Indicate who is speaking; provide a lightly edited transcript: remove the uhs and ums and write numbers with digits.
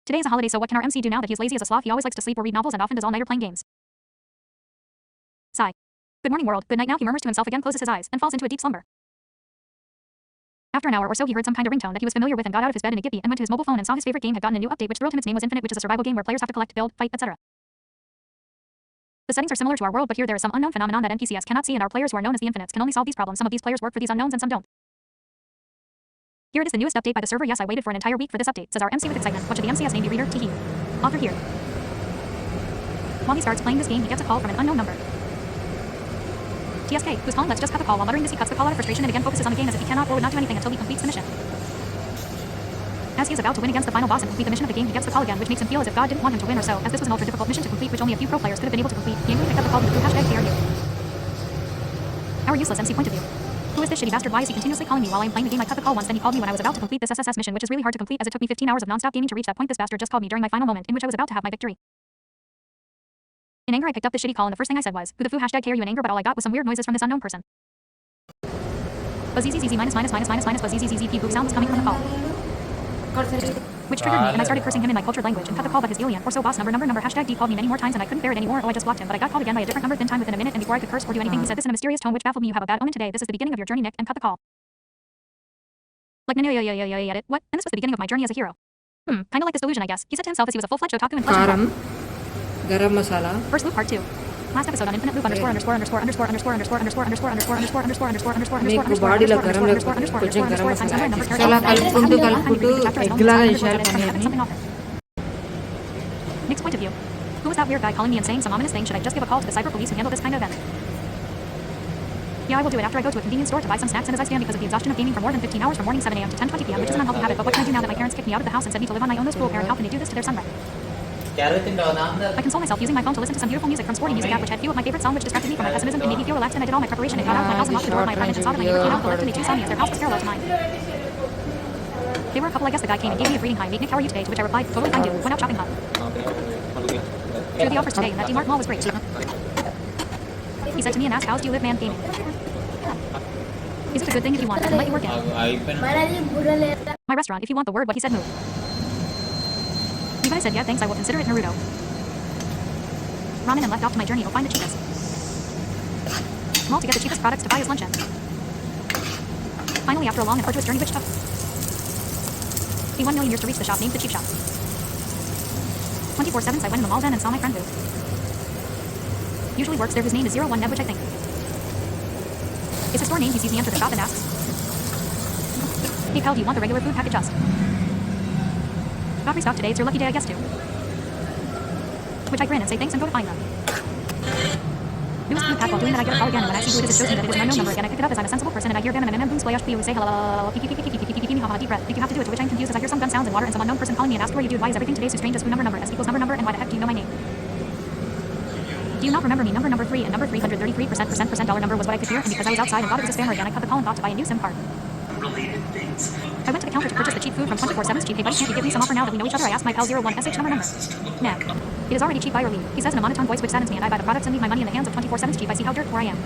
Speaker 1: Today is a holiday, so what can our MC do now that he's lazy as a sloth? He always likes to sleep or read novels and often does all-nighter playing games. Sigh. Good morning, world. Good night now. He murmurs to himself again, closes his eyes, and falls into a deep slumber. After an hour or so, he heard some kind of ringtone that he was familiar with and got out of his bed in a jiffy and went to his mobile phone and saw his favorite game had gotten a new update which thrilled him. Its name was Infinite, which is a survival game where players have to collect, build, fight, etc. The settings are similar to our world, but here there is some unknown phenomenon that NPCs cannot see, and our players who are known as the Infinites can only solve these problems. Some of these players work for these unknowns and some don't. Here it is, the newest update by the server. Yes, I waited for an entire week for this update, says our MC with excitement. What should the MCS name be? Reader, teehee. Author here. While he starts playing this game, he gets a call from an unknown number. TSK, who's calling? Let's just cut the call. While muttering this, he cuts the call out of frustration and again focuses on the game as if he cannot or would not do anything until he completes the mission. As he is about to win against the final boss and complete the mission of the game, he gets the call again, which makes him feel as if God didn't want him to win or so, as this was an ultra-difficult mission to complete which only a few pro players could have been able to complete. He angrily picked up the call with the hashtag KRU. Our useless MC point of view. Who is this shitty bastard? Why is he continuously calling me while I am playing the game? I cut the call once, then he called me when I was about to complete this SSS mission, which is really hard to complete as it took me 15 hours of non-stop gaming to reach that point. This bastard just called me during my final moment, in which I was about to have my victory. In anger, I picked up this shitty call and the first thing I said was, who the foo hashtag KRU in anger, but all I got was some weird noises from this unknown person. Buzz minus buzz p boop sound was coming from the call. Which triggered me, and I started cursing him in my cultured language and cut the call, but his alien or so boss number hashtag D called me many more times and I couldn't bear it anymore. Oh, I just blocked him, but I got called again by a different number, thin time within a minute, and before I could curse or do anything, he said this in a mysterious tone which baffled me. You have a bad omen today. This is the beginning of your journey, Nick, and cut the call. Like, no, what? And this was the beginning of my journey as a hero. Kinda like this delusion, I guess. He said to himself as he was a full-fledged otaku and flesh and blood.
Speaker 2: Garam masala.
Speaker 1: First loop part 2. Last episode on infinite loop underscore underscore underscore underscore underscore underscore underscore underscore underscore underscore underscore underscore underscore underscore underscore underscore underscore underscore underscore times number number Nick's point of view. Who was that weird guy calling me and saying some ominous thing? Should I just give a call to the cyber police who handle this kind of event? Yeah, I will do it after I go to a convenience store to buy some snacks and as I stand because of the exhaustion of gaming for more than 15 hours from morning 7 a.m. to 10:20 p.m., which is an unhealthy habit, but what can I do now that my parents kicked me out of the house and sent me to live on my own? Those cruel parent, how can they do this to their son? I console myself using my phone to listen to some beautiful music from Sporty Music app, which had few of my favorite songs, which distracted me from my pessimism and made me feel relaxed, and I did all my preparation and got out of my house and locked the door of my apartment and saw that my neighbor came out and left and they too saw me as their house was parallel to mine. They were a couple. I guess the guy came and gave me a greeting. Hi, mate, Nick, how are you today? To which I replied, totally fine, dude. Went out shopping hub. Drew the offers today and that D-Mart mall was great. He said to me and asked, how's do you live, man? Gaming. Is it a good thing if you want? I can let you work in. My restaurant, if you want the word, what he said, move. Levi said, yeah, thanks, I will consider it. Naruto. Ramen and left off to my journey. I'll find the cheapest. Mall to get the cheapest products to buy his lunch in. Finally, after a long and arduous journey, which took the 1 million years to reach the shop named the Cheap Shop. 24/7, I went in the mall then and saw my friend who usually works there, whose name is 01 Neb, which I think is his store name. He sees me enter the shop and asks, hey pal, do you want the regular food packet just? Got restocked today, it's your lucky day, I guess, too. Which I grin and say thanks and go to find them. Newest food pack. While doing that, I get a call again, and when I see who it is, it shows me that it is an unknown number again. I pick it up as I'm a sensible person, and I hear bam and boom splash say hello, deep breath. Think you have to do it, to which I'm confused as I hear some gun sounds and water and some unknown person calling me and ask who are you, dude? Why is everything today so strange? As who number S equals number, and why the heck do you know my name? Do you not remember me? Number 3 and number 333% dollar number was what I could hear, and because I was outside and thought it was a spammer again, I cut the call and thought to buy a new SIM card. I went to the counter to purchase the cheap food from 24/7's cheap. Hey buddy, can't you give me some offer now that we know each other? I asked my pal 01 SH number. Nah. It is already cheap, buy or leave. He says in a monotone voice which saddens me, and I buy the products and leave my money in the hands of 24/7's cheap. I see how dirt poor I am.